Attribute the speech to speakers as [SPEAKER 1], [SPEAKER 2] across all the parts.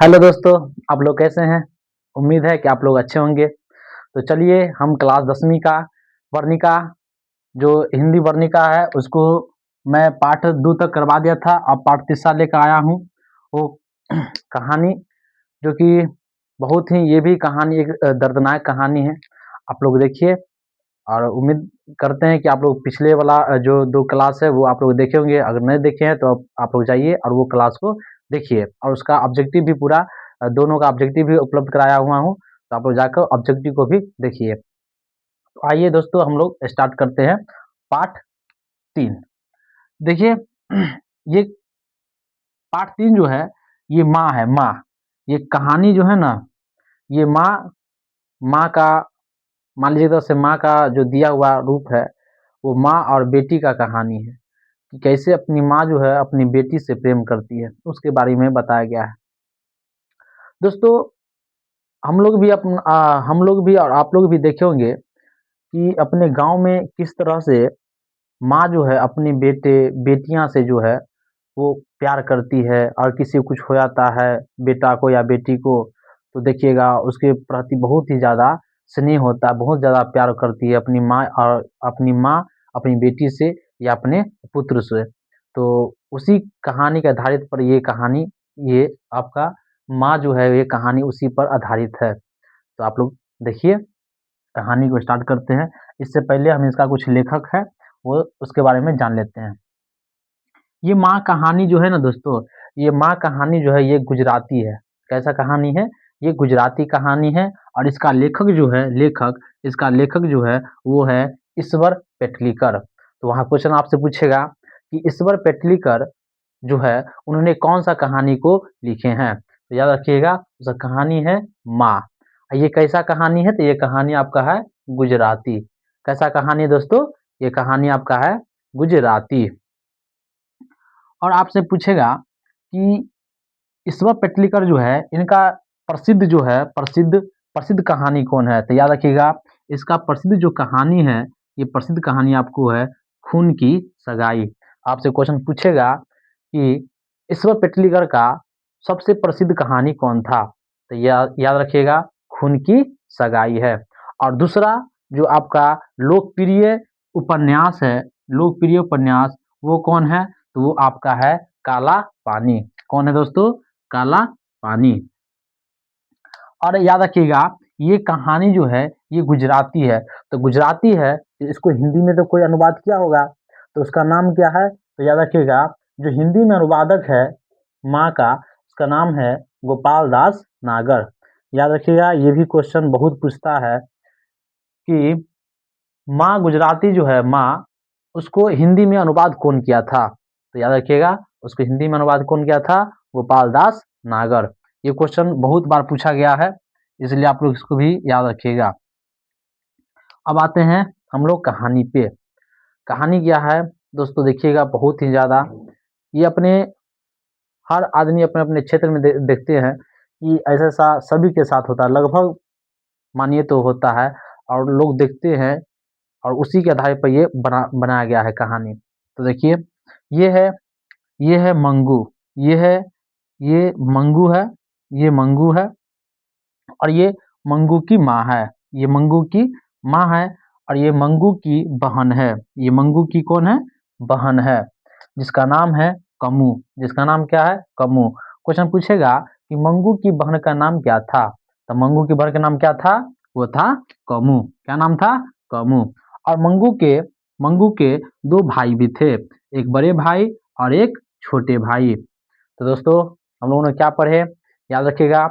[SPEAKER 1] Hello दोस्तों, आप लोग कैसे हैं? उम्मीद है कि आप लोग अच्छे होंगे। तो चलिए हम क्लास 10वीं का वर्णिका जो हिंदी वर्णिका है उसको मैं पाठ 2 तक करवा दिया था। अब पाठ तीसरा लेकर आया हूँ। वो कहानी जो कि बहुत ही ये भी कहानी एक दर्दनाक कहानी है। आप लोग देखिए और उम्मीद करते हैं कि आप लोग पिछले वाला जो 2 क्लास है वो आप लोग देखे होंगे। अगर नहीं देखे हैं तो आप लोग जाइए और वो क्लास को देखिए और उसका ऑब्जेक्टिव भी पूरा दोनों का ऑब्जेक्टिव भी उपलब्ध कराया हुआ हूँ। तो आप लोग जाकर ऑब्जेक्टिव को भी देखिए। तो आइए दोस्तों हम लोग स्टार्ट करते हैं पाठ 3। देखिए ये पाठ 3 जो है ये माँ है, माँ। ये कहानी जो है ना, ये माँ माँ का मान लीजिए से माँ का जो दिया हुआ रूप है वो माँ और बेटी का कहानी है कि कैसे अपनी माँ जो है अपनी बेटी से प्रेम करती है, उसके बारे में बताया गया है। दोस्तों हम लोग भी और आप लोग भी देखे होंगे कि अपने गांव में किस तरह से माँ जो है अपने बेटे बेटियां से जो है वो प्यार करती है और किसी को कुछ हो जाता है बेटा को या बेटी को तो देखिएगा उसके प्रति बहुत ही ज़्यादा स्नेह होता है, बहुत ज़्यादा प्यार करती है अपनी माँ और अपनी माँ अपनी बेटी से या अपने पुत्र से। तो उसी कहानी के आधारित पर ये कहानी ये आपका माँ जो है ये कहानी उसी पर आधारित है। तो आप लोग देखिए कहानी को स्टार्ट करते हैं। इससे पहले हम इसका कुछ लेखक है वो उसके बारे में जान लेते हैं। ये माँ कहानी जो है ना दोस्तों, ये माँ कहानी जो है ये गुजराती है। कैसा कहानी है? ये गुजराती कहानी है और इसका लेखक जो है इसका लेखक जो है वो है ईश्वर पेटलीकर। तो वहाँ क्वेश्चन आपसे पूछेगा कि ईश्वर पेटलीकर जो है उन्होंने कौन सा कहानी को लिखे हैं? तो याद रखिएगा उसका कहानी है माँ। ये कैसा कहानी है? तो ये कहानी आपका है गुजराती। कैसा कहानी है दोस्तों? ये कहानी आपका है गुजराती। और आपसे पूछेगा कि ईश्वर पेटलीकर जो है इनका प्रसिद्ध जो है प्रसिद्ध प्रसिद्ध कहानी कौन है? तो याद रखिएगा इसका प्रसिद्ध जो कहानी है ये प्रसिद्ध कहानी आपको है खून की सगाई। आपसे क्वेश्चन पूछेगा कि ईश्वर पेटलीकर का सबसे प्रसिद्ध कहानी कौन था? तो याद रखिएगा खून की सगाई है। और दूसरा जो आपका लोकप्रिय उपन्यास है, लोकप्रिय उपन्यास वो कौन है? तो वो आपका है काला पानी। कौन है दोस्तों? काला पानी। और याद रखिएगा ये कहानी जो है ये गुजराती है। तो गुजराती है इसको हिंदी में तो कोई अनुवाद किया होगा तो उसका नाम क्या है? तो याद रखिएगा जो हिंदी में अनुवादक है माँ का उसका नाम है गोपाल दास नागर। याद रखिएगा ये भी क्वेश्चन बहुत पूछता है कि माँ गुजराती जो है माँ उसको हिंदी में अनुवाद कौन किया था? तो याद रखिएगा उसको हिंदी में अनुवाद कौन किया था? गोपाल दास नागर। ये क्वेश्चन बहुत बार पूछा गया है इसलिए आप लोग इसको भी याद रखिएगा। अब आते हैं हम लोग कहानी पे। कहानी क्या है दोस्तों? देखिएगा बहुत ही ज़्यादा ये अपने हर आदमी अपने अपने क्षेत्र में देखते हैं कि ऐसा ऐसा सभी के साथ होता है, लगभग मानिए तो होता है और लोग देखते हैं और उसी के आधार पर ये बनाया गया है कहानी। तो देखिए ये है ये है मंगू, ये है ये मंगू है, ये मंगू है और ये मंगू की माँ है, ये मंगू की माँ है और ये मंगू की बहन है। ये मंगू की कौन है? बहन है जिसका नाम है कमू। जिसका नाम क्या है? कमू। क्वेश्चन पूछेगा कि मंगू की बहन का नाम क्या था? तो मंगू की बहन का नाम क्या था? वो था कमू। क्या नाम था? कमू। और मंगू के 2 भाई भी थे, एक बड़े भाई और एक छोटे भाई। तो दोस्तों हम लोगों ने क्या पढ़े? याद रखिएगा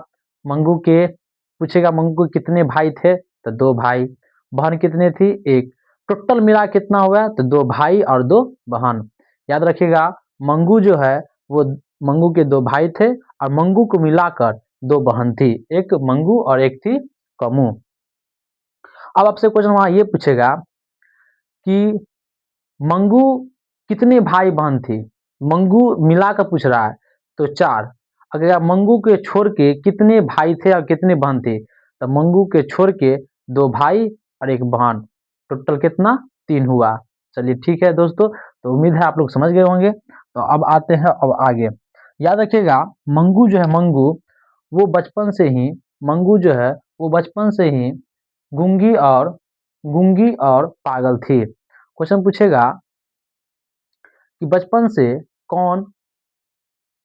[SPEAKER 1] मंगू के पूछेगा मंगू के कितने भाई थे? तो 2 भाई। बहन कितने थी? एक। टोटल मिला कितना हुआ? तो 2 भाई और 2 बहन। याद रखिएगा मंगू जो है वो मंगू के 2 भाई थे और मंगू को मिलाकर 2 बहन थी, एक मंगू और एक थी कमू। अब आपसे क्वेश्चन वहां ये पूछेगा कि मंगू कितने भाई बहन थी? मंगू मिलाकर पूछ रहा है तो 4। अगर मंगू के छोड़ के कितने भाई थे और कितने बहन थे? तो मंगू के छोड़ के 2 भाई और 1 बहन। टोटल कितना? 3 हुआ। चलिए ठीक है दोस्तों, तो उम्मीद है आप लोग समझ गए होंगे। तो अब आते हैं अब आगे। याद रखिएगा मंगू जो है मंगू वो बचपन से ही मंगू जो है वो बचपन से ही गूंगी और पागल थी। क्वेश्चन पूछेगा कि बचपन से कौन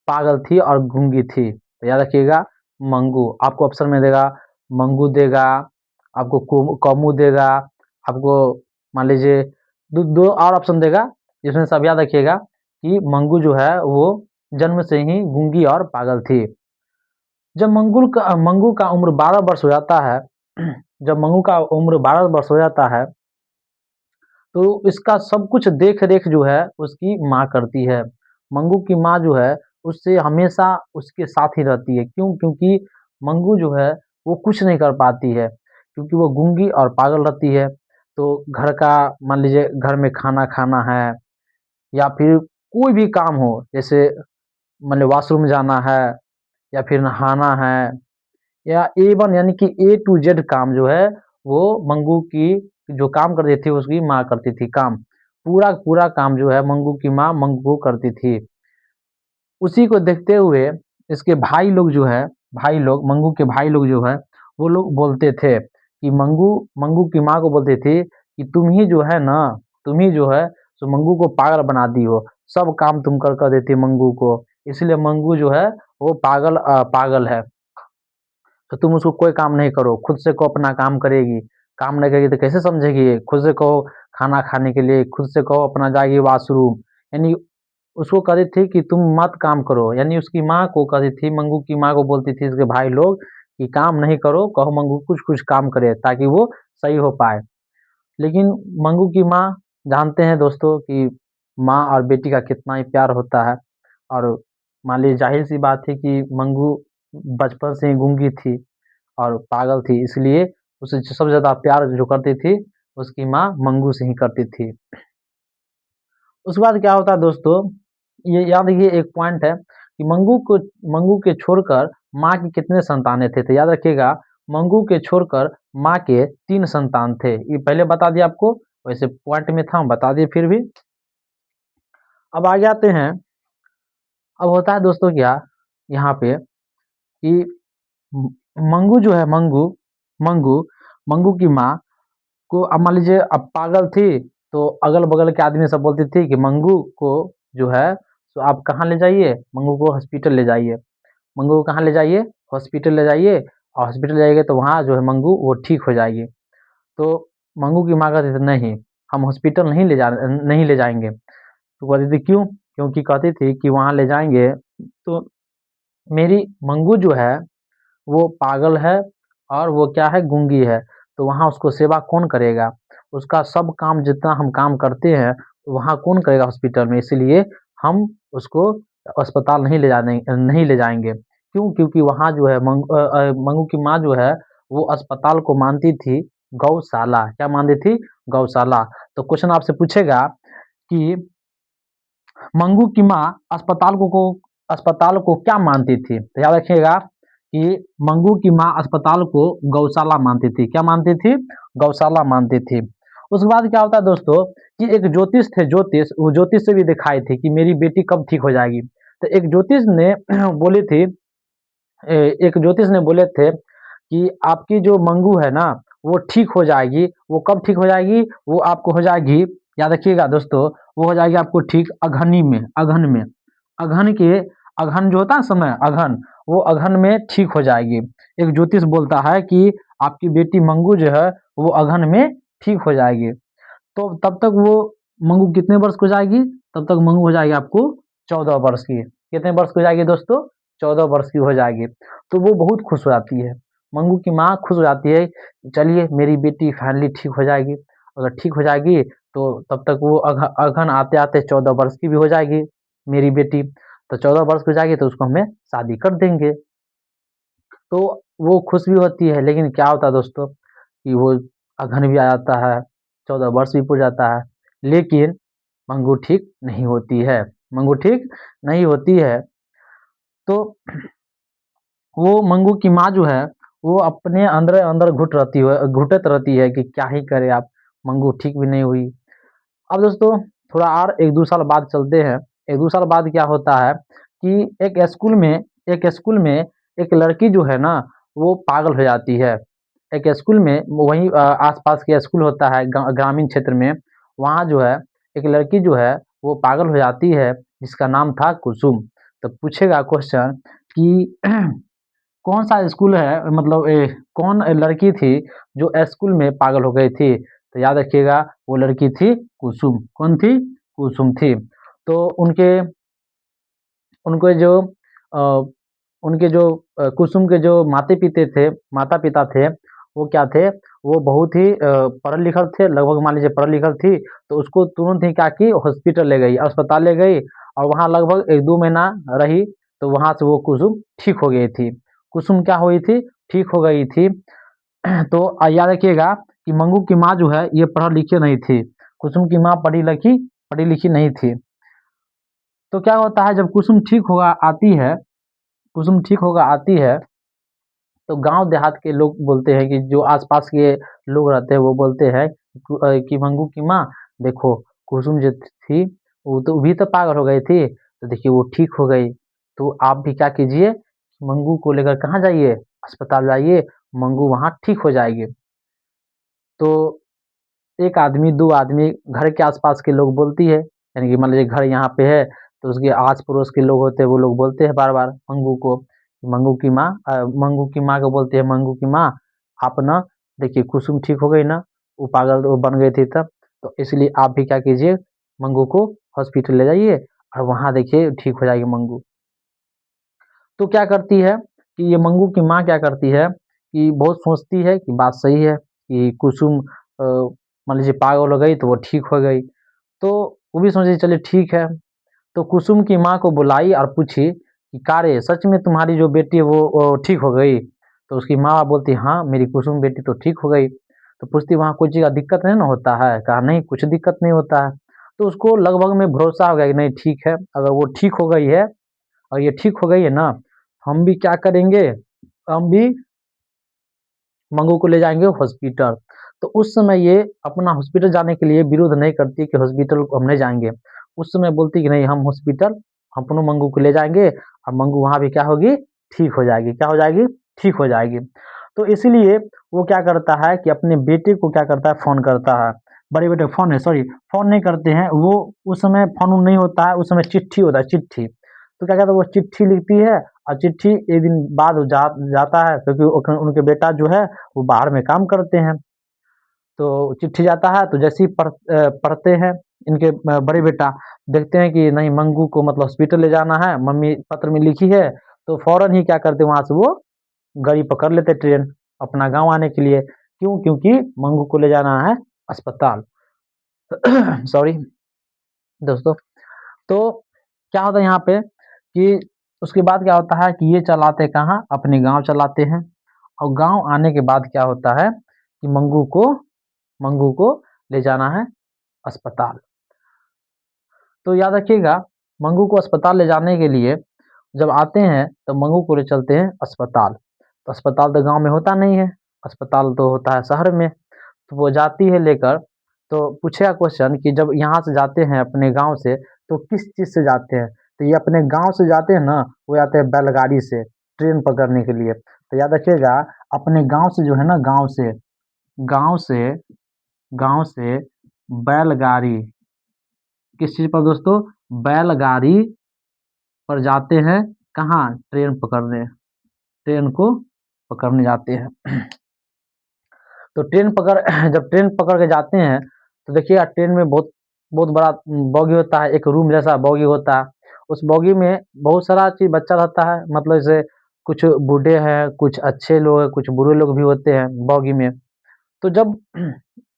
[SPEAKER 1] पागल थी और गूंगी थी? तो याद रखिएगा मंगू। आपको ऑप्शन में देगा मंगू देगा, आपको कमू देगा, आपको मान लीजिए दो और ऑप्शन देगा, जिसमें सब याद रखिएगा कि मंगू जो है वो जन्म से ही गूंगी और पागल थी। जब मंगू का उम्र 12 वर्ष हो जाता है जब मंगू का उम्र 12 वर्ष हो जाता है तो इसका सब कुछ देख-रेख जो है उसकी माँ करती है। मंगू की माँ जो है उससे हमेशा उसके साथ ही रहती है। क्यों? क्योंकि मंगू जो है वो कुछ नहीं कर पाती है, क्योंकि वो गूंगी और पागल रहती है। तो घर का मान लीजिए घर में खाना खाना है या फिर कोई भी काम हो, जैसे मतलब वॉशरूम जाना है या फिर नहाना है या A1 यानी कि ए टू जेड काम जो है वो मंगू की जो काम करती थी उसकी माँ करती थी काम। पूरा पूरा काम जो है मंगू की माँ मंगू करती थी। उसी को देखते हुए इसके भाई लोग जो है भाई लोग मंगू के भाई लोग जो है वो लोग बोलते थे कि मंगू मंगू की माँ को बोलते थे कि तुम ही जो है ना तुम ही जो है सो मंगू को पागल बना दी हो। सब काम तुम कर देती मंगू को, इसलिए मंगू जो है वो पागल है। तो तुम उसको कोई काम नहीं करो, खुद से कहो अपना काम करेगी, काम नहीं करेगी तो कैसे समझेगी ये? खुद से कहो खाना खाने के लिए, खुद से कहो अपना जाएगी वॉशरूम। यानी उसको कहती थी कि तुम मत काम करो, यानी उसकी माँ को कहती थी, मंगू की माँ को बोलती थी इसके भाई लोग कि काम नहीं करो, कहो मंगू कुछ-कुछ काम करे ताकि वो सही हो पाए। लेकिन मंगू की माँ जानते हैं दोस्तों कि माँ और बेटी का कितना ही प्यार होता है और मान लीजिए ज़ाहिर-सी बात है कि मंगू बचपन से ही गूँगी थी और पागल थी, इसलिए उसे सबसे ज़्यादा प्यार जो करती थी, उसकी माँ मंगू से ही करती थी। उसके बाद क्या होता है दोस्तों, ये याद रखिए एक पॉइंट है कि मंगू के छोड़कर माँ के कितने संतानें थे? तो याद रखिएगा मंगू के छोड़कर माँ के 3 संतान थे। ये पहले बता दिया आपको, वैसे पॉइंट में था बता दिए फिर भी। अब आगे आते हैं, अब होता है दोस्तों क्या यहाँ पे कि म मंगू जो है मंगू मंगू की माँ को अब मान लीजिए अब पागल थी, तो अगल-बगल के आदमी सब बोलती थी कि मंगू को जो है सो आप कहाँ ले जाइए? मंगू को हॉस्पिटल ले जाइए। मंगू को कहाँ ले जाइए? हॉस्पिटल ले जाइए और हॉस्पिटल जाइएगा तो वहाँ जो है मंगू वो ठीक हो जाएगी। तो मंगू की माँ कहती थी नहीं, हम हॉस्पिटल नहीं ले जाएँगे। तो कहती थी क्यों? क्योंकि कहती थी कि वहाँ ले जाएँगे तो मेरी मंगू जो है वो पागल है और वो क्या है गूंगी है, तो वहाँ उसको सेवा कौन करेगा? उसका सब काम जितना हम काम करते हैं, वहाँ कौन करेगा हॉस्पिटल में? इसीलिए हम उसको अस्पताल नहीं ले जाएँगे। क्यों? क्योंकि वहाँ जो है मंगू की माँ जो है, वो अस्पताल को मानती थी गौशाला। क्या मानती थी? गौशाला। तो क्वेश्चन आपसे पूछेगा कि मंगू की माँ अस्पताल को क्या मानती थी? तो याद रखिएगा कि मंगू की माँ अस्पताल को गौशाला मानती थी। क्या मानती थी? गौशाला मानती थी। उसके बाद क्या होता है दोस्तों कि एक ज्योतिष थे ज्योतिष, वो ज्योतिष से भी दिखाई थी कि मेरी बेटी कब ठीक हो जाएगी। तो एक ज्योतिष ने बोली थी एक ज्योतिष ने बोले थे कि आपकी जो मंगू है ना, वो ठीक हो जाएगी। वो कब ठीक हो जाएगी? वो आपको हो जाएगी, याद रखिएगा दोस्तों, वो हो जाएगी आपको ठीक अगहन में। अगहन के अगहन जो होता है समय अगहन, वो अगहन में ठीक हो जाएगी। एक ज्योतिष बोलता है कि आपकी बेटी मंगू जो है, वो अगहन में ठीक हो जाएगी। तो तब तक वो मंगू कितने वर्ष की हो जाएगी? तब तक मंगू हो जाएगी आपको 14 वर्ष की। कितने वर्ष की हो जाएगी दोस्तों? 14 वर्ष की हो जाएगी। तो वो बहुत खुश हो जाती है। मंगू की माँ खुश हो जाती है, चलिए मेरी बेटी फाइनली ठीक हो जाएगी। अगर ठीक हो जाएगी तो तब तक वो अगहन आते-आते 14 वर्ष की भी हो जाएगी मेरी बेटी। तो 14 वर्ष की हो जाएगी तो उसको हमें शादी कर देंगे। तो वो खुश भी होती है, लेकिन क्या होता है दोस्तों कि वो अगहन भी आ जाता है, 14 वर्ष भी पूर जाता है, लेकिन मंगू ठीक नहीं होती है। मंगू ठीक नहीं होती है, तो वो मंगू की माँ जो है, वो अपने अंदर-अंदर घुटत रहती है कि क्या ही करे आप, मंगू ठीक भी नहीं हुई। अब दोस्तों थोड़ा और 1-2 साल बाद चलते हैं। 1-2 साल बाद क्या होता है कि एक स्कूल में एक लड़की जो है ना, वो पागल हो जाती है। एक स्कूल में वहीं आस-पास के स्कूल होता है ग्रामीण क्षेत्र में, वहाँ जो है एक लड़की जो है वो पागल हो जाती है, जिसका नाम था कुसुम। तो पूछेगा क्वेश्चन कि कौन-सा स्कूल है मतलब कौन लड़की थी जो स्कूल में पागल हो गई थी? तो याद रखिएगा वो लड़की थी कुसुम। कौन थी? कुसुम थी। तो उनके जो अ, उनके जो कुसुम के जो माता-पिता थे, वो क्या थे? वो बहुत ही पढ़ल-लिखल थे, लगभग मान लीजिए पढ़ल-लिखल थी, तो उसको तुरंत ही क्या की हॉस्पिटल ले गई, अस्पताल ले गई और वहाँ लगभग 1-2 महीना रही, तो वहाँ से वो कुसुम ठीक हो गई थी। कुसुम क्या हुई थी? ठीक हो गई थी। तो याद रखिएगा कि मंगू की माँ जो है, ये पढ़ी-लिखी नहीं थी। कुसुम की माँ पढ़ी-लिखी नहीं थी। तो क्या होता है जब कुसुम ठीक होकर आती है, तो गाँव देहात के लोग बोलते हैं कि जो आस-पास के लोग रहते हैं वो बोलते हैं कि मंगू की माँ देखो कुसुम जो थी वो तो भी तो पागल हो गई थी, तो देखिए वो ठीक हो गई। तो आप भी क्या कीजिए मंगू को लेकर कहाँ जाइए? अस्पताल जाइए, मंगू वहाँ ठीक हो जाएगी। तो 1 आदमी, 2 आदमी घर के आस-पास के लोग बोलती है, यानी कि मान लीजिए घर यहाँ पे है, तो उसके आस-पड़ोस के लोग होते हैं, वो लोग बोलते हैं बार-बार मंगू को, मंगू की माँ को बोलते हैं, "मंगू की माँ, आप ना देखिए कुसुम ठीक हो गई ना, वो पागल वो बन गई थी तब, तो इसलिए आप भी क्या कीजिए, मंगू को हॉस्पिटल ले जाइए और वहाँ देखिए ठीक हो जाएगी मंगू।" तो क्या करती है कि ये मंगू की माँ क्या करती है कि बहुत सोचती है कि बात सही है कि कुसुम मान लीजिए पागल हो गई तो वो ठीक हो गई। तो वो भी सोची चलिए ठीक है। तो कुसुम की माँ को बुलाई और पूछी कि "का रे सच में तुम्हारी जो बेटी है वो ठीक हो गई?" तो उसकी माँ बोलती हाँ, मेरी कुसुम बेटी तो ठीक हो गई। तो पूछती वहाँ कोई चीज़ का दिक्कत नहीं ना होता है? कहा नहीं कुछ दिक्कत नहीं होता है। तो उसको लगभग में भरोसा हो गया कि नहीं ठीक है, अगर वो ठीक हो गई है और ये ठीक हो गई है ना, हम भी क्या करेंगे, हम भी मंगू को ले जाएँगे हॉस्पिटल। तो उस समय ये अपना हॉस्पिटल जाने के लिए विरोध नहीं करती कि हॉस्पिटल हम नहीं जाएँगे। उस समय बोलती कि नहीं हम हॉस्पिटल अपनो मंगू को ले जाएँगे और मंगू वहाँ भी क्या होगी, ठीक हो जाएगी। क्या हो जाएगी? ठीक हो जाएगी। तो इसीलिए वो क्या करता है कि अपने बेटे को क्या करता है फ़ोन करता है। बड़े बेटे फ़ोन है सॉरी फ़ोन नहीं करते हैं, वो उस समय फ़ोन-वोन नहीं होता है, उस समय चिट्ठी होता है चिट्ठी। तो क्या कहता है वो चिट्ठी लिखती है और चिट्ठी 1 दिन बाद जाता है क्योंकि उनके बेटा जो है वो बाहर में काम करते हैं। तो चिट्ठी जाता है तो जैसे ही पढ़ते हैं इनके बड़े बेटा देखते हैं कि नहीं मंगू को मतलब हॉस्पिटल ले जाना है, मम्मी पत्र में लिखी है, तो फ़ौरन ही क्या करते हैं वहाँ से वो गाड़ी पकड़ लेते ट्रेन अपना गाँव आने के लिए। क्यों? क्योंकि मंगू को ले जाना है अस्पताल। सॉरी दोस्तों। तो क्या होता है यहाँ पे कि उसके बाद क्या होता है कि ये चलाते कहाँ? अपने गाँव चलाते हैं और गाँव आने के बाद क्या होता है कि मंगू को ले जाना है अस्पताल। तो याद रखिएगा मंगू को अस्पताल ले जाने के लिए जब आते हैं तो मंगू को ले चलते हैं अस्पताल। तो अस्पताल तो गाँव में होता नहीं है, अस्पताल तो होता है शहर में। तो वो जाती है लेकर तो पूछेगा क्वेश्चन कि जब यहाँ से जाते हैं अपने गाँव से तो किस चीज़ से जाते हैं? तो ये अपने गाँव से जाते हैं ना, वो जाते हैं बैलगाड़ी से, ट्रेन पकड़ने के लिए। तो याद रखिएगा अपने गाँव से जो है ना गाँव से गाँव से बैलगाड़ी किस चीज़ पर दोस्तों? बैलगाड़ी पर जाते हैं कहाँ? ट्रेन को पकड़ने जाते हैं। तो ट्रेन पकड़ जब ट्रेन पकड़ के जाते हैं, तो देखिएगा ट्रेन में बहुत बहुत बड़ा बॉगी होता है, एक रूम जैसा बॉगी होता है। उस बॉगी में बहुत सारा चीज़ बच्चा रहता है, मतलब जैसे कुछ बूढ़े हैं, कुछ अच्छे लोग हैं, कुछ बुरे लोग भी होते हैं बॉगी में। तो जब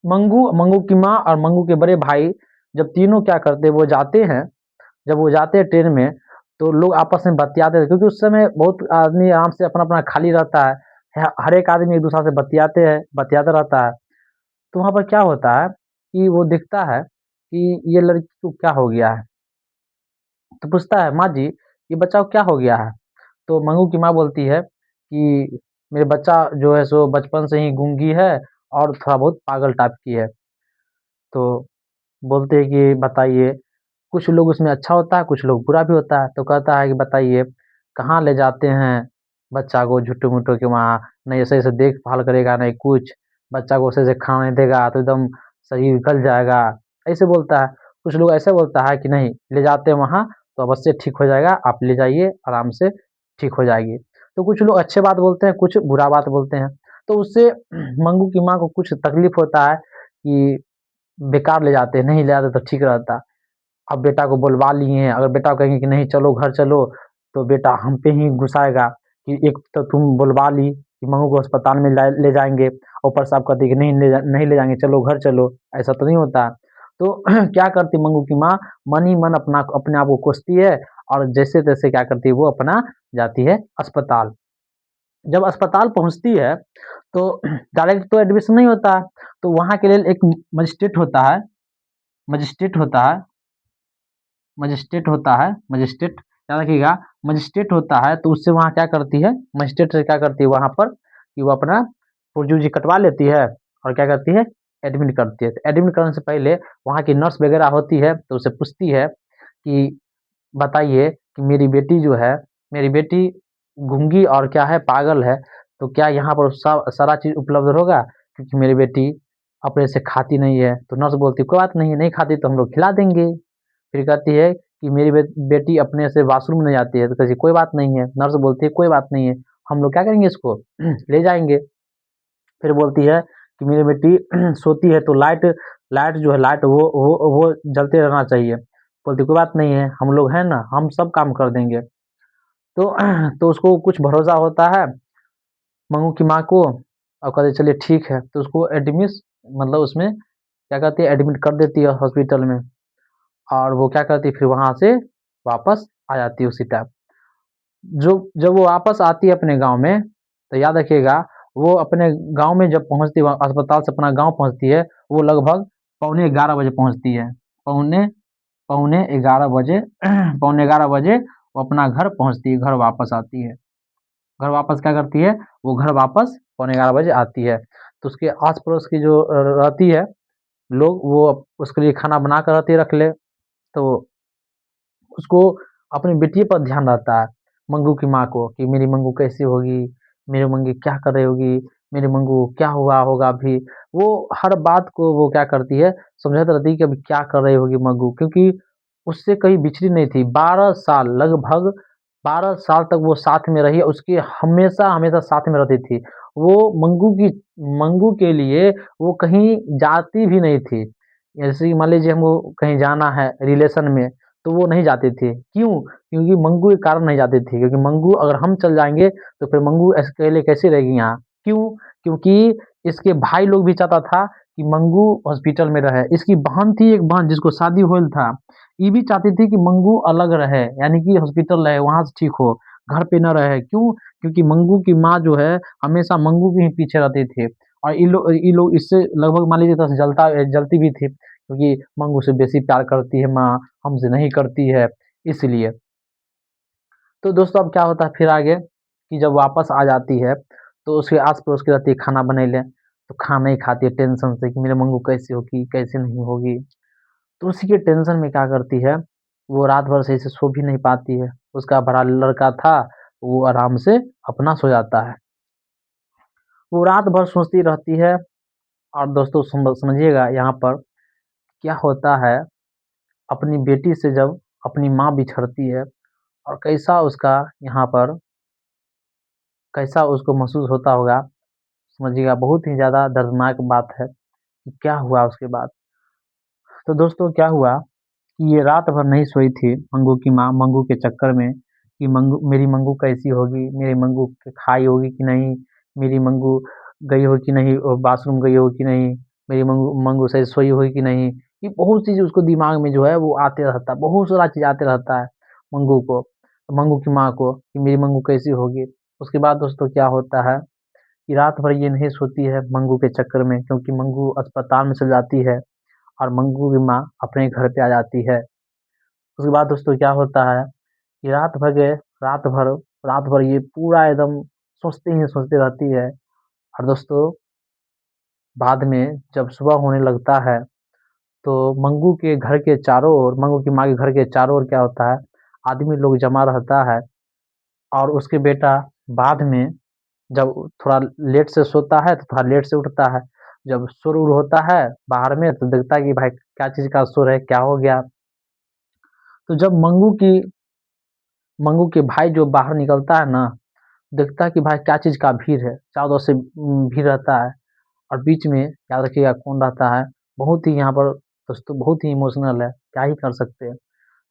[SPEAKER 1] मंगू की माँ और मंगू के बड़े भाई जब तीनों क्या करते हैं, वो जाते हैं जब वो जाते हैं ट्रेन में, तो लोग आपस में बतियाते थे क्योंकि उस समय बहुत आदमी आराम से अपना-अपना खाली रहता है। हर एक आदमी एक-दूसरे से बतियाता रहता है। तो वहाँ पर क्या होता है कि वो देखता है कि ये लड़की को क्या हो गया है? तो पूछता है, "माँ जी, ये बच्चा को क्या हो गया है?" तो मंगू की माँ बोलती है कि, "मेरे बच्चा जो है सो बचपन से ही गूंगी है और थोड़ा बहुत पागल टाइप की है।" तो बोलते हैं कि बताइए, कुछ लोग उसमें अच्छा होता है, कुछ लोग बुरा भी होता है। तो कहता है कि बताइए, कहाँ ले जाते हैं बच्चा को झुट्टू-मुट्टू के वहाँ नहीं ऐसे-ऐसे देखभाल करेगा, नहीं कुछ, बच्चा को सही से खाना नहीं देगा तो एकदम शरीर गल जाएगा, ऐसे बोलता है। कुछ लोग ऐसे बोलता है कि नहीं, ले जाते हैं वहाँ तो अवश्य ठीक हो जाएगा, आप ले जाइए, आराम से ठीक हो जाएगी। तो कुछ लोग अच्छे बात बोलते हैं, कुछ बुरा बात बोलते हैं। तो उससे मंगू की माँ को कुछ तकलीफ होता है कि बेकार ले जाते हैं, नहीं ले जाते तो ठीक रहता। अब बेटा को बुलवा लिए हैं, अगर बेटा को कहेंगे कि नहीं चलो घर चलो, तो बेटा हम पे ही गुस्साएगा कि एक तो तुम बुलवा ली कि मंगू को अस्पताल में ले जाएँगे, ऊपर से आप कहती हैं कि नहीं ले जाएँगे, चलो घर चलो, ऐसा तो नहीं होता। तो क्या करती मंगू की माँ, मन ही मन अपने आप को कोसती है और जैसे-तैसे क्या करती है वो अपना जाती है अस्पताल। जब अस्पताल पहुँचती है, तो डायरेक्ट तो एडमिशन नहीं होता है, तो वहाँ के लिए एक मजिस्ट्रेट होता है मजिस्ट्रेट होता है मजिस्ट्रेट याद रखिएगा, मजिस्ट्रेट होता है तो उससे वहाँ क्या करती है, मजिस्ट्रेट से क्या करती है वहाँ पर कि वो अपना पुर्जी-वुर्जी कटवा लेती है और क्या करती है, एडमिट करती है। तो एडमिट करने से पहले वहाँ की नर्स वगैरह होती है, तो उससे पूछती है कि बताइए कि मेरी बेटी गूंगी और क्या है, पागल है, तो क्या यहाँ पर सारा चीज़ उपलब्ध होगा? क्योंकि मेरी बेटी अपने से खाती नहीं है। तो नर्स बोलती है, कोई बात नहीं है, नहीं खाती तो हम लोग खिला देंगे। फिर कहती है कि मेरी बेटी अपने से वॉशरूम नहीं जाती है, तो कहती है कोई बात नहीं है। नर्स बोलती है कोई बात नहीं है, हम लोग क्या करेंगे इसको ले जाएँगे। फिर बोलती है कि मेरी बेटी सोती है तो लाइट लाइट जो है लाइट वो जलते रहना चाहिए। बोलती कोई बात नहीं है, हम लोग हैं ना, हम सब काम कर देंगे। तो तो उसको कुछ भरोसा होता है मंगू की माँ को और कहते चलिए ठीक है, तो उसको मतलब उसमें क्या कहती है एडमिट कर देती है हॉस्पिटल में और वो क्या करती है फिर वहाँ से वापस आ जाती है उसी टाइम। जो जब वो वापस आती है अपने गाँव में, तो याद रखिएगा वो अपने गाँव में जब पहुँचती है वहाँ अस्पताल से अपना गाँव पहुँचती है, वो लगभग पौने 11 बजे पहुँचती है। पौने पौने 11 बजे पौने 11 बजे वो अपना घर पहुँचती है, घर वापस आती है। घर वापस क्या करती है, वो घर वापस पौने 11 बजे आती है। तो उसके आस-पड़ोस की जो रहती है लोग, वो उसके लिए खाना बना कर रख ले, तो उसको अपनी बेटी पर ध्यान रहता है, मंगू की माँ को कि मेरी मंगू कैसी होगी, मेरी मंगी क्या कर रही होगी, मेरी मंगू क्या हुआ होगा अभी। वो हर बात को वो क्या करती है, समझाती रहती है कि अभी क्या कर रही होगी मंगू, क्योंकि उससे कहीं बिछड़ी नहीं थी। 12 साल लगभग 12 साल तक वो साथ में रही, उसकी हमेशा-हमेशा साथ में रहती थी। वो मंगू के लिए वो कहीं जाती भी नहीं थी। जैसे कि मान लीजिए हमको कहीं जाना है रिलेशन में, तो वो नहीं जाते थे। क्यों? क्योंकि मंगू के कारण नहीं जाते थे, क्योंकि मंगू अगर हम चल जाएँगे, तो फिर मंगू अकेले कैसे रहेगी यहाँ? क्यों? क्योंकि इसके भाई लोग भी चाहता था कि मंगू हॉस्पिटल में रहे। इसकी बहन थी एक बहन जिसको शादी होइल था, ये भी चाहती थी कि मंगू अलग रहे, यानी कि हॉस्पिटल रहे, वहाँ से ठीक हो, घर पे ना रहे। क्यों? क्योंकि मंगू की माँ जो है, हमेशा मंगू के ही पीछे रहते थे और ये लोग इससे लगभग मान लीजिए तो जलती भी थी, क्योंकि मंगू से बेशी प्यार करती है माँ, हमसे नहीं करती है, इसलिए। तो दोस्तों अब क्या होता है फिर आगे कि जब वापस आ जाती है, तो उसके आस-पड़ोस की रहती है खाना बनैले, तो खाना ही खाती है टेंशन से कि मेरी मंगू कैसी होगी, कैसे नहीं होगी। तो उसी के टेंशन में क्या करती है, वो रात भर सही से सो भी नहीं पाती है। उसका बड़ा लड़का था, वो आराम से अपना सो जाता है। वो रात भर सोचती रहती है और दोस्तों समझिएगा यहाँ पर क्या होता है, अपनी बेटी से जब अपनी माँ बिछड़ती है और कैसा उसको महसूस होता होगा, समझिएगा बहुत ही ज़्यादा दर्दनाक बात है कि क्या हुआ उसके बाद। तो दोस्तों क्या हुआ कि ये रात भर नहीं सोई थी मंगू की माँ, मंगू के चक्कर में कि मेरी मंगू कैसी होगी, मेरी मंगू खाई होगी कि नहीं, मेरी मंगू गई हो कि नहीं, बाथरूम गई हो कि नहीं, मेरी मंगू मंगू सही सोई होगी कि नहीं। ये बहुत चीज़ उसको दिमाग में जो है वो आते रहता है, बहुत सारा चीज़ आते रहता है मंगू को, मंगू की माँ को कि मेरी मंगू कैसी होगी। उसके बाद दोस्तों क्या होता है कि रात भर ये नहीं सोती है मंगू के चक्कर में, क्योंकि मंगू अस्पताल में चल जाती है और मंगू की माँ अपने घर पे आ जाती है। उसके बाद दोस्तों क्या होता है कि रात भर रात भर ये पूरा एकदम सोचते ही सोचती रहती है और दोस्तों बाद में जब सुबह होने लगता है, तो मंगू की माँ के घर के चारों ओर क्या होता है, आदमी लोग जमा रहता है और उसके बेटा बाद में जब थोड़ा लेट से सोता है तो थोड़ा लेट से उठता है। जब शोर-वोर होता है बाहर में तो देखता है कि भाई क्या चीज़ का शोर है, क्या हो गया? तो जब मंगू के भाई जो बाहर निकलता है ना, देखता है कि भाई क्या चीज़ का भीड़ है, चारों तरफ से भीड़ रहता है और बीच में याद रखिएगा कौन रहता है, बहुत ही यहाँ पर दोस्तों बहुत ही इमोशनल है, क्या ही कर सकते हैं।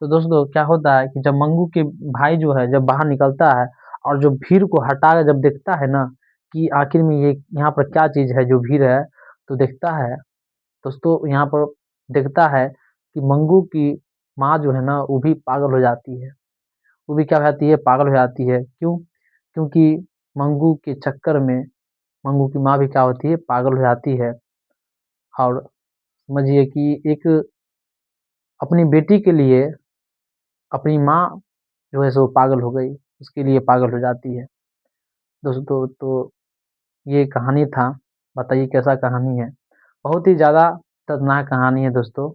[SPEAKER 1] तो दोस्तों क्या होता है कि जब मंगू के भाई जो है जब बाहर निकलता है और जो भीड़ को हटा के जब देखता है ना कि आखिर में ये यहाँ पर क्या चीज़ है जो भीड़ है, तो देखता है दोस्तों यहाँ पर देखता है कि मंगू की माँ जो है ना वो भी पागल हो जाती है। वो भी क्या हो जाती है पागल हो जाती है। क्यों? क्योंकि मंगू के चक्कर में मंगू की माँ भी क्या होती है पागल हो जाती है और समझिए कि एक अपनी बेटी के लिए अपनी माँ जो है सो पागल हो गई, उसके लिए पागल हो जाती है। दोस्तों तो ये कहानी था, बताइए कैसा कहानी है? बहुत ही ज़्यादा दर्दनाक कहानी है दोस्तों।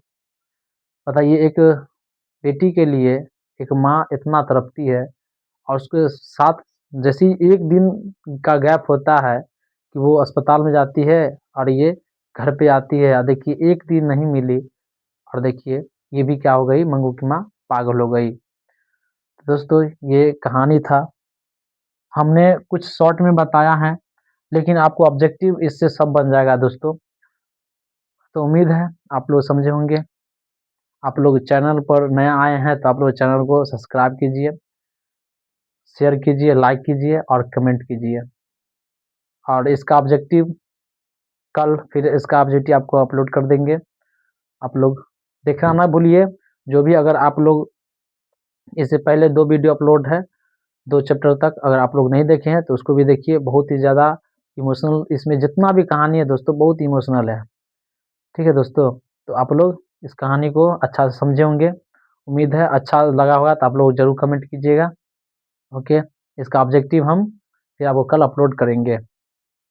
[SPEAKER 1] बताइए एक बेटी के लिए एक माँ इतना तड़पती है और उसके साथ जैसे ही 1 दिन का गैप होता है कि वो अस्पताल में जाती है और ये घर पे आती है। देखिए 1 दिन नहीं मिली और देखिए ये भी क्या हो गई मंगू की माँ पागल हो गई। तो दोस्तों ये कहानी था। हमने कुछ शॉर्ट में बताया है, लेकिन आपको ऑब्जेक्टिव इससे सब बन जाएगा दोस्तों। तो उम्मीद है आप लोग समझे होंगे। आप लोग चैनल पर नए आए हैं तो आप लोग चैनल को सब्सक्राइब कीजिए, शेयर कीजिए, लाइक कीजिए और कमेंट कीजिए। और इसका ऑब्जेक्टिव कल फिर इसका ऑब्जेक्टिव आपको अपलोड कर देंगे। आप लोग देखना ना भूलिए। जो भी अगर आप लोग इससे पहले 2 वीडियो अपलोड है, 2 चैप्टर तक अगर आप लोग नहीं देखे हैं तो उसको भी देखिए। बहुत ही ज़्यादा इमोशनल इसमें जितना भी कहानी है दोस्तों बहुत इमोशनल है। ठीक है दोस्तों? तो आप लोग इस कहानी को अच्छा से समझे होंगे। उम्मीद है अच्छा लगा होगा तो आप लोग ज़रूर कमेंट कीजिएगा। ओके? इसका ऑब्जेक्टिव हम फिर आपको कल अपलोड करेंगे।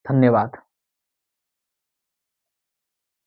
[SPEAKER 1] धन्यवाद।